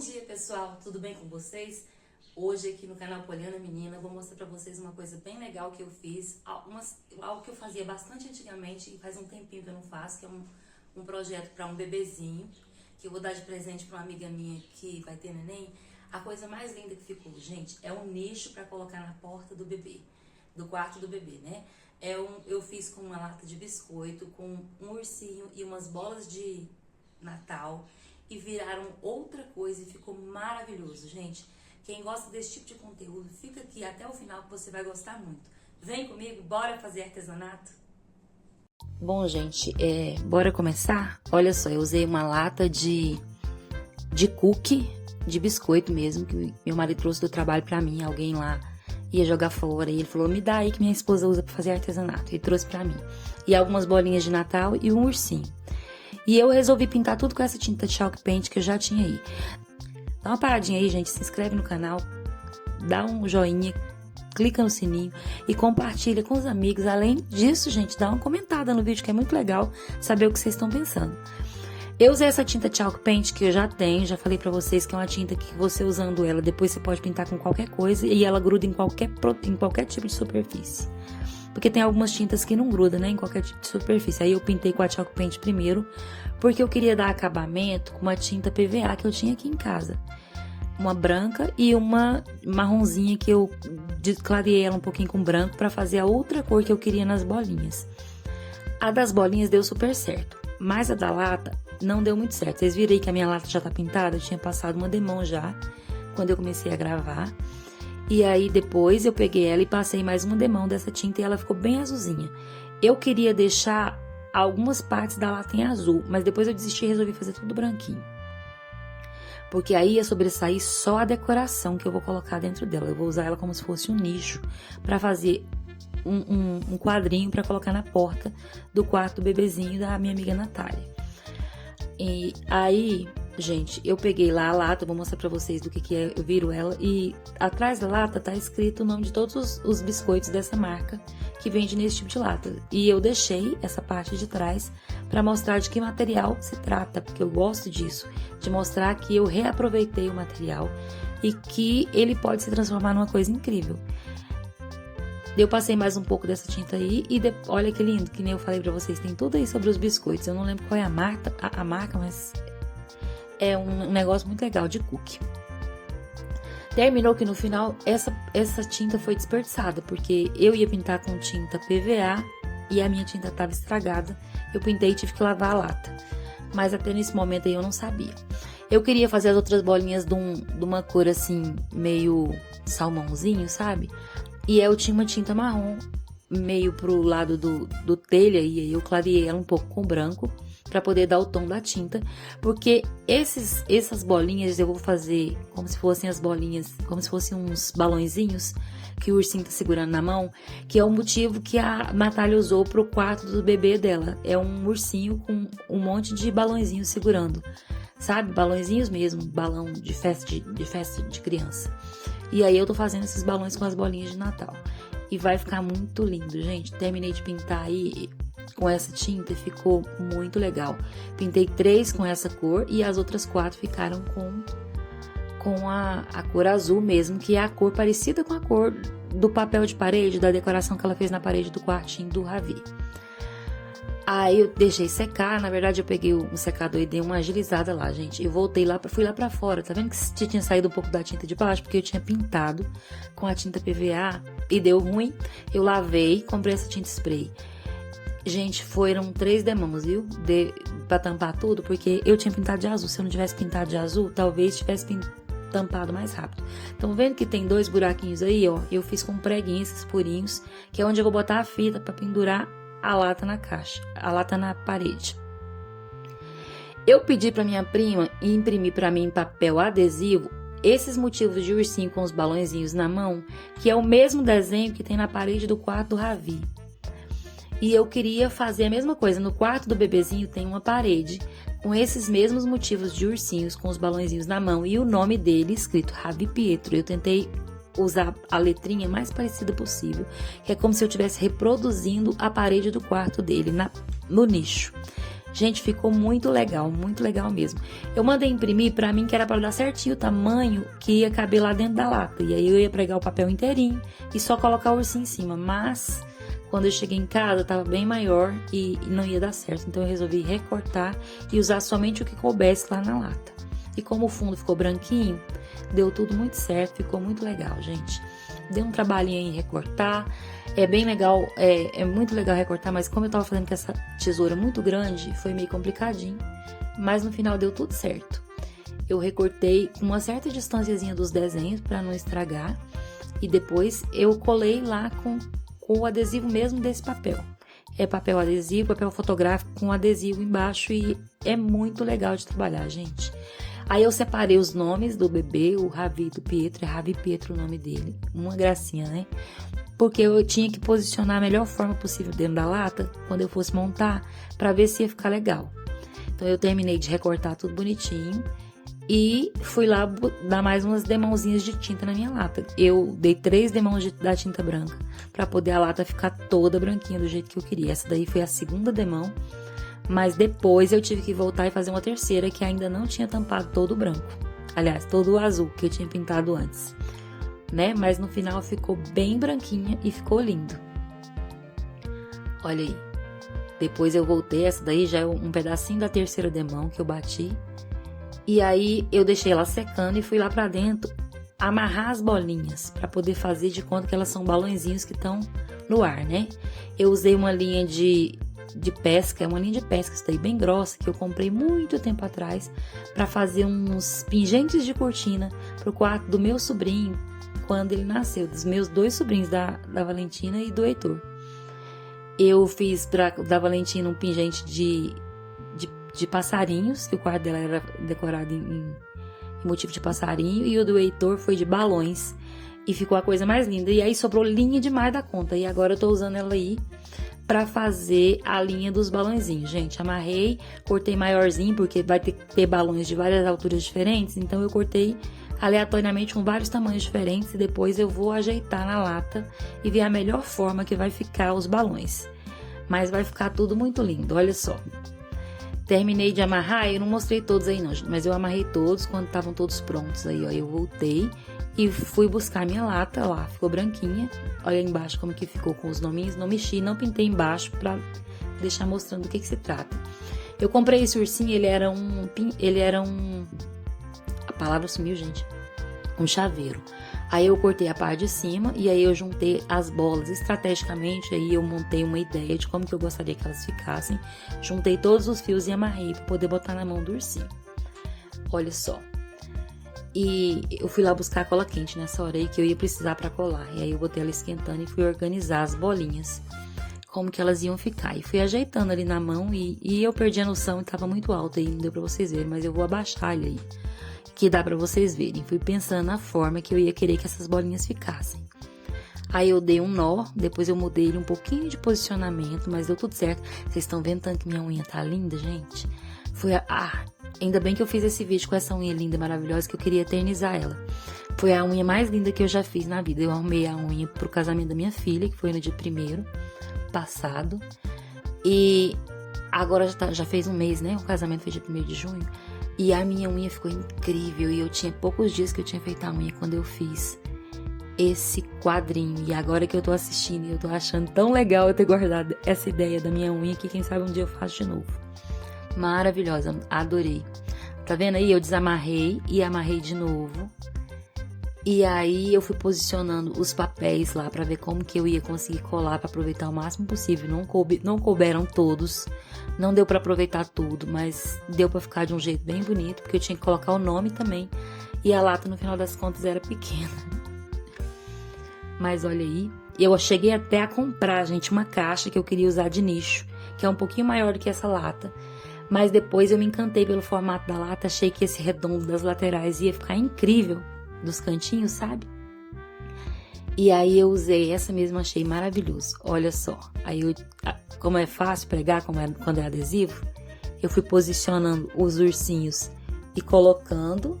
dia, pessoal, tudo bem com vocês? Hoje aqui no canal Poliana Menina eu vou mostrar pra vocês uma coisa bem legal que eu fiz, algo que eu fazia bastante antigamente e faz um tempinho que eu não faço, que é um projeto para um bebezinho, que eu vou dar de presente pra uma amiga minha que vai ter neném. A coisa mais linda que ficou, gente, é um nicho para colocar na porta do bebê, do quarto do bebê, né? Eu fiz com uma lata de biscoito, com um ursinho e umas bolas de Natal, e viraram outra coisa e ficou maravilhoso, gente. Quem gosta desse tipo de conteúdo, fica aqui até o final que você vai gostar muito. Vem comigo, bora fazer artesanato? Bom, gente, bora começar? Olha só, eu usei uma lata de cookie, de biscoito mesmo, que meu marido trouxe do trabalho pra mim. Alguém lá ia jogar fora e ele falou, me dá aí que minha esposa usa pra fazer artesanato. E trouxe pra mim. E algumas bolinhas de Natal e um ursinho. E eu resolvi pintar tudo com essa tinta de chalk paint que eu já tinha aí. Dá uma paradinha aí, gente, se inscreve no canal, dá um joinha, clica no sininho e compartilha com os amigos. Além disso, gente, dá uma comentada no vídeo que é muito legal saber o que vocês estão pensando. Eu usei essa tinta chalk paint que eu já tenho, já falei pra vocês que é uma tinta que você usando ela, depois você pode pintar com qualquer coisa e ela gruda em qualquer tipo de superfície. Porque tem algumas tintas que não grudam, né, em qualquer tipo de superfície. Aí eu pintei com a chalk paint primeiro, porque eu queria dar acabamento com uma tinta PVA que eu tinha aqui em casa. Uma branca e uma marronzinha que eu clareei ela um pouquinho com branco para fazer a outra cor que eu queria nas bolinhas. A das bolinhas deu super certo, mas a da lata não deu muito certo. Vocês viram aí que a minha lata já tá pintada? Eu tinha passado uma demão já, quando eu comecei a gravar. E aí depois eu peguei ela e passei mais uma demão dessa tinta e ela ficou bem azulzinha. Eu queria deixar algumas partes da lata em azul, mas depois eu desisti e resolvi fazer tudo branquinho. Porque aí ia sobressair só a decoração que eu vou colocar dentro dela. Eu vou usar ela como se fosse um nicho para fazer um quadrinho para colocar na porta do quarto do bebezinho da minha amiga Natália. E aí, gente, eu peguei lá a lata, vou mostrar pra vocês do que é, eu viro ela, e atrás da lata tá escrito o nome de todos os biscoitos dessa marca que vende nesse tipo de lata. E eu deixei essa parte de trás pra mostrar de que material se trata, porque eu gosto disso, de mostrar que eu reaproveitei o material e que ele pode se transformar numa coisa incrível. Eu passei mais um pouco dessa tinta aí e olha que lindo, que nem eu falei pra vocês, tem tudo aí sobre os biscoitos. Eu não lembro qual é a marca, mas é um negócio muito legal de cookie. Terminou que no final essa tinta foi desperdiçada, porque eu ia pintar com tinta PVA e a minha tinta estava estragada. Eu pintei e tive que lavar a lata, mas até nesse momento aí eu não sabia. Eu queria fazer as outras bolinhas de uma cor assim, meio salmãozinho, sabe? E eu tinha uma tinta marrom, meio pro lado do telha, e aí eu clareei ela um pouco com branco, pra poder dar o tom da tinta. Porque essas bolinhas eu vou fazer como se fossem as bolinhas, como se fossem uns balõezinhos que o ursinho tá segurando na mão, que é o motivo que a Natália usou pro quarto do bebê dela. É um ursinho com um monte de balõezinhos segurando, sabe? Balõezinhos mesmo, balão de festa de criança. E aí eu tô fazendo esses balões com as bolinhas de Natal. E vai ficar muito lindo, gente. Terminei de pintar aí com essa tinta e ficou muito legal. Pintei 3 com essa cor e as outras 4 ficaram com a cor azul mesmo, que é a cor parecida com a cor do papel de parede, da decoração que ela fez na parede do quartinho do Ravi. Aí eu deixei secar, na verdade eu peguei um secador e dei uma agilizada lá, gente. Eu voltei lá, fui lá pra fora, tá vendo que tinha saído um pouco da tinta de baixo? Porque eu tinha pintado com a tinta PVA e deu ruim. Eu lavei, comprei essa tinta spray. Gente, foram 3 demãos, viu? Pra tampar tudo, porque eu tinha pintado de azul. Se eu não tivesse pintado de azul, talvez tivesse tampado mais rápido. Então, vendo que tem 2 buraquinhos aí, ó, eu fiz com preguinho esses furinhos, que é onde eu vou botar a fita pra pendurar a lata na caixa, a lata na parede. Eu pedi pra minha prima imprimir pra mim em papel adesivo esses motivos de ursinho com os balõezinhos na mão, que é o mesmo desenho que tem na parede do quarto do Ravi. E eu queria fazer a mesma coisa. No quarto do bebezinho tem uma parede com esses mesmos motivos de ursinhos com os balõezinhos na mão e o nome dele escrito Ravi Pietro. Eu tentei usar a letrinha mais parecida possível, que é como se eu estivesse reproduzindo a parede do quarto dele no nicho. Gente, ficou muito legal mesmo. Eu mandei imprimir pra mim que era pra dar certinho o tamanho que ia caber lá dentro da lata. E aí eu ia pregar o papel inteirinho e só colocar o ursinho em cima. Mas quando eu cheguei em casa tava bem maior e não ia dar certo. Então eu resolvi recortar e usar somente o que coubesse lá na lata. E como o fundo ficou branquinho, deu tudo muito certo, ficou muito legal, gente. Deu um trabalhinho em recortar, é bem legal, é muito legal recortar, mas como eu tava fazendo com essa tesoura muito grande, foi meio complicadinho, mas no final deu tudo certo. Eu recortei com uma certa distânciazinha dos desenhos para não estragar, e depois eu colei lá com o adesivo mesmo desse papel. É papel adesivo, papel fotográfico com adesivo embaixo, e é muito legal de trabalhar, gente. Aí eu separei os nomes do bebê, o Ravi do Pietro, é Ravi Pietro o nome dele, uma gracinha, né? Porque eu tinha que posicionar a melhor forma possível dentro da lata, quando eu fosse montar, pra ver se ia ficar legal. Então eu terminei de recortar tudo bonitinho e fui lá dar mais umas demãozinhas de tinta na minha lata. Eu dei 3 demãos da tinta branca, pra poder a lata ficar toda branquinha do jeito que eu queria. Essa daí foi a segunda demão. Mas depois eu tive que voltar e fazer uma terceira que ainda não tinha tampado todo o branco. Aliás, todo o azul que eu tinha pintado antes, né? Mas no final ficou bem branquinha e ficou lindo. Olha aí. Depois eu voltei, essa daí já é um pedacinho da terceira demão que eu bati. E aí eu deixei ela secando e fui lá pra dentro amarrar as bolinhas pra poder fazer de conta que elas são balõezinhos que estão no ar, né? Eu usei uma linha de pesca, é uma linha de pesca, isso daí bem grossa, que eu comprei muito tempo atrás para fazer uns pingentes de cortina pro quarto do meu sobrinho quando ele nasceu, dos meus 2 sobrinhos, da Valentina e do Heitor. Eu fiz da Valentina um pingente de passarinhos, que o quarto dela era decorado em motivo de passarinho, e o do Heitor foi de balões, e ficou a coisa mais linda. E aí sobrou linha demais da conta, e agora eu tô usando ela aí pra fazer a linha dos balãozinhos. Gente, amarrei, cortei maiorzinho, porque vai ter balões de várias alturas diferentes, então eu cortei aleatoriamente com vários tamanhos diferentes, e depois eu vou ajeitar na lata e ver a melhor forma que vai ficar os balões. Mas vai ficar tudo muito lindo, olha só. Terminei de amarrar, eu não mostrei todos aí não, mas eu amarrei todos quando estavam todos prontos aí, ó. Eu voltei e fui buscar minha lata lá, ficou branquinha. Olha aí embaixo como que ficou com os nominhos, não mexi, não pintei embaixo pra deixar mostrando do que se trata. Eu comprei esse ursinho, ele era um, a palavra sumiu, gente, um chaveiro. Aí eu cortei a parte de cima e aí eu juntei as bolas estrategicamente, aí eu montei uma ideia de como que eu gostaria que elas ficassem. Juntei todos os fios e amarrei para poder botar na mão do ursinho. Olha só. E eu fui lá buscar a cola quente nessa hora aí que eu ia precisar para colar. E aí eu botei ela esquentando e fui organizar as bolinhas, como que elas iam ficar. E fui ajeitando ali na mão e eu perdi a noção e tava muito alto aí, não deu para vocês verem, mas eu vou abaixar ele aí, que dá pra vocês verem. Fui pensando na forma que eu ia querer que essas bolinhas ficassem. Aí eu dei um nó, depois eu mudei ele um pouquinho de posicionamento, mas deu tudo certo. Vocês estão vendo tanto que minha unha tá linda, gente? Ainda bem que eu fiz esse vídeo com essa unha linda e maravilhosa, que eu queria eternizar ela. Foi a unha mais linda que eu já fiz na vida. Eu arrumei a unha pro casamento da minha filha, que foi no dia 1º passado. E agora já fez um mês, né? O casamento foi dia 1º de junho. E a minha unha ficou incrível, e eu tinha poucos dias que eu tinha feito a unha quando eu fiz esse quadrinho. E agora que eu tô assistindo, eu tô achando tão legal eu ter guardado essa ideia da minha unha, que quem sabe um dia eu faço de novo. Maravilhosa, adorei. Tá vendo aí? Eu desamarrei e amarrei de novo. E aí eu fui posicionando os papéis lá pra ver como que eu ia conseguir colar pra aproveitar o máximo possível. Não couberam todos, não deu pra aproveitar tudo, mas deu pra ficar de um jeito bem bonito, porque eu tinha que colocar o nome também. E a lata, no final das contas, era pequena. Mas olha aí, eu cheguei até a comprar, gente, uma caixa que eu queria usar de nicho, que é um pouquinho maior do que essa lata. Mas depois eu me encantei pelo formato da lata, achei que esse redondo das laterais ia ficar incrível, dos cantinhos, sabe? E aí eu usei essa mesma, achei maravilhoso. Olha só, aí como é fácil pregar, quando é adesivo, eu fui posicionando os ursinhos e colocando,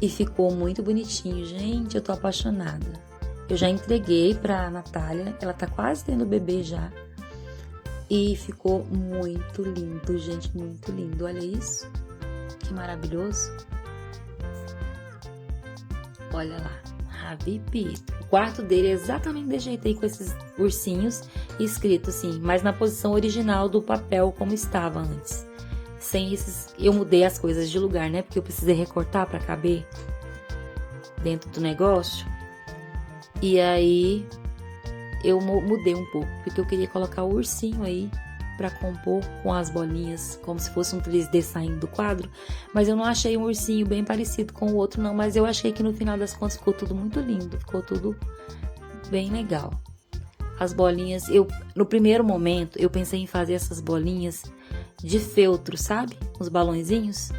e ficou muito bonitinho. Gente, eu tô apaixonada. Eu já entreguei pra Natália, ela tá quase tendo bebê já. E ficou muito lindo, gente, muito lindo. Olha isso, que maravilhoso. Olha lá, Ravi Pietro. O quarto dele é exatamente desse jeito aí, com esses ursinhos, escrito assim, mas na posição original do papel como estava antes. Sem esses, eu mudei as coisas de lugar, né? Porque eu precisei recortar para caber dentro do negócio. E aí eu mudei um pouco, porque eu queria colocar o ursinho aí para compor com as bolinhas, como se fosse um 3D saindo do quadro. Mas eu não achei um ursinho bem parecido com o outro não, mas eu achei que no final das contas ficou tudo muito lindo, ficou tudo bem legal. As bolinhas, no primeiro momento eu pensei em fazer essas bolinhas de feltro, sabe? Os balõezinhos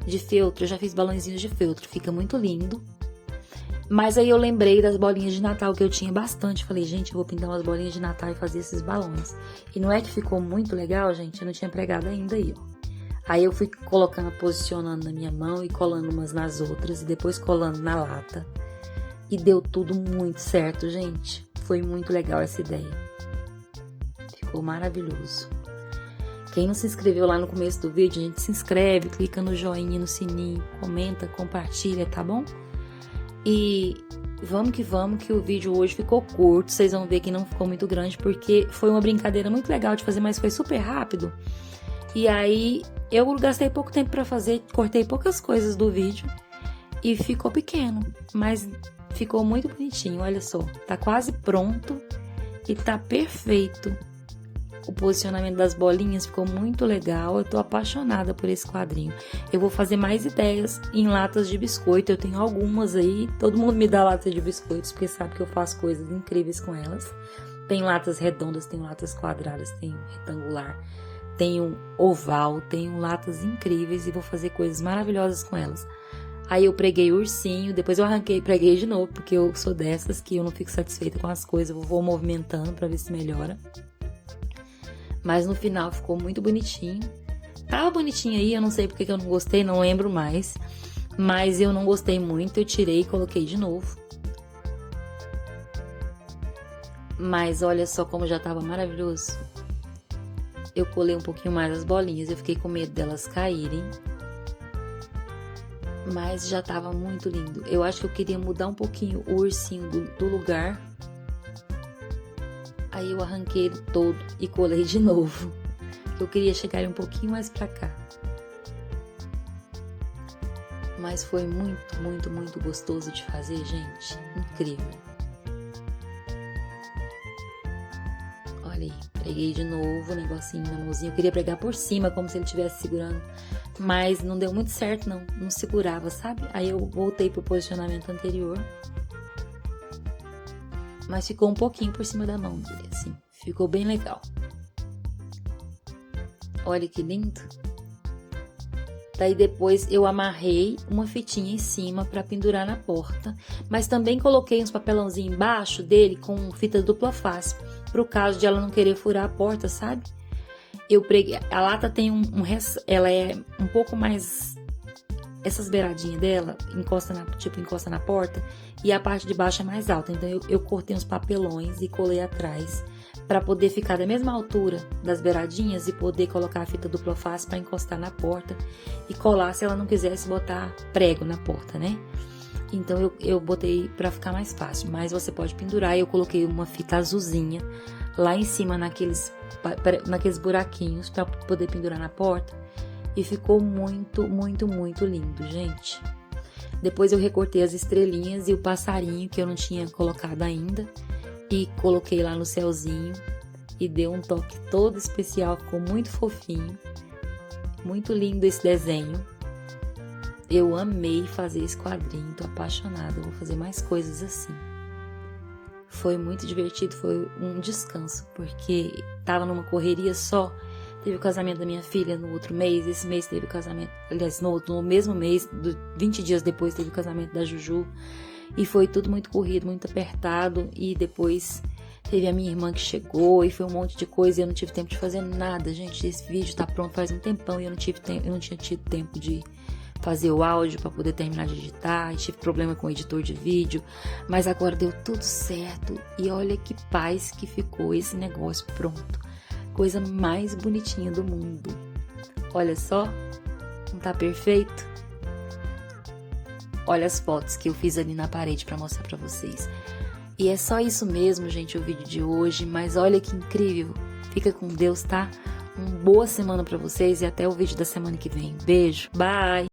de feltro, eu já fiz balõezinhos de feltro, fica muito lindo. Mas aí eu lembrei das bolinhas de Natal que eu tinha bastante. Falei, gente, eu vou pintar umas bolinhas de Natal e fazer esses balões. E não é que ficou muito legal, gente? Eu não tinha pregado ainda aí, ó. Aí eu fui colocando, posicionando na minha mão e colando umas nas outras. E depois colando na lata. E deu tudo muito certo, gente. Foi muito legal essa ideia. Ficou maravilhoso. Quem não se inscreveu lá no começo do vídeo, a gente se inscreve, clica no joinha, no sininho, comenta, compartilha, tá bom? E vamos que o vídeo hoje ficou curto, vocês vão ver que não ficou muito grande, porque foi uma brincadeira muito legal de fazer, mas foi super rápido. E aí eu gastei pouco tempo pra fazer, cortei poucas coisas do vídeo e ficou pequeno, mas ficou muito bonitinho, olha só. Tá quase pronto e tá perfeito. O posicionamento das bolinhas ficou muito legal. Eu tô apaixonada por esse quadrinho. Eu vou fazer mais ideias em latas de biscoito. Eu tenho algumas aí. Todo mundo me dá lata de biscoitos, porque sabe que eu faço coisas incríveis com elas. Tem latas redondas, tem latas quadradas, tem retangular, tem um oval, tem latas incríveis e vou fazer coisas maravilhosas com elas. Aí eu preguei o ursinho, depois eu arranquei e preguei de novo, porque eu sou dessas que eu não fico satisfeita com as coisas. Eu vou movimentando pra ver se melhora. Mas no final ficou muito bonitinho. Tava bonitinho aí, eu não sei porque que eu não gostei, não lembro mais. Mas eu não gostei muito, eu tirei e coloquei de novo. Mas olha só como já tava maravilhoso. Eu colei um pouquinho mais as bolinhas, eu fiquei com medo delas caírem. Mas já tava muito lindo. Eu acho que eu queria mudar um pouquinho o ursinho do lugar. Aí eu arranquei ele todo e colei de novo. Eu queria chegar um pouquinho mais pra cá. Mas foi muito, muito, muito gostoso de fazer, gente. Incrível. Olha aí, preguei de novo o negocinho na mãozinha. Eu queria pregar por cima, como se ele estivesse segurando. Mas não deu muito certo, não. Não segurava, sabe? Aí eu voltei pro posicionamento anterior. Mas ficou um pouquinho por cima da mão dele, assim. Ficou bem legal. Olha que lindo. Daí depois eu amarrei uma fitinha em cima para pendurar na porta. Mas também coloquei uns papelãozinhos embaixo dele com fita dupla face. Pro caso de ela não querer furar a porta, sabe? Eu preguei... A lata tem ela é um pouco mais... Essas beiradinhas dela encosta na porta e a parte de baixo é mais alta. Então eu cortei uns papelões e colei atrás para poder ficar da mesma altura das beiradinhas e poder colocar a fita dupla face para encostar na porta e colar se ela não quisesse botar prego na porta, né? Então eu botei para ficar mais fácil, mas você pode pendurar. Eu coloquei uma fita azulzinha lá em cima naqueles buraquinhos para poder pendurar na porta. E ficou muito, muito, muito lindo, gente. Depois eu recortei as estrelinhas e o passarinho que eu não tinha colocado ainda. E coloquei lá no céuzinho. E deu um toque todo especial, ficou muito fofinho. Muito lindo esse desenho. Eu amei fazer esse quadrinho, tô apaixonada. Vou fazer mais coisas assim. Foi muito divertido, foi um descanso. Porque tava numa correria só. Teve o casamento da minha filha no outro mês. Esse mês teve o casamento... Aliás, no mesmo mês, 20 dias depois, teve o casamento da Juju. E foi tudo muito corrido, muito apertado. E depois teve a minha irmã que chegou. E foi um monte de coisa. E eu não tive tempo de fazer nada, gente. Esse vídeo tá pronto faz um tempão. E eu não tinha tido tempo de fazer o áudio para poder terminar de editar. E tive problema com o editor de vídeo. Mas agora deu tudo certo. E olha que paz que ficou esse negócio pronto. coisa mais bonitinha do mundo. Olha só, não tá perfeito? Olha as fotos que eu fiz ali na parede para mostrar para vocês. E é só isso mesmo, gente, o vídeo de hoje. Mas olha que incrível. Fica com Deus, tá? Uma boa semana para vocês e até o vídeo da semana que vem. Beijo, bye!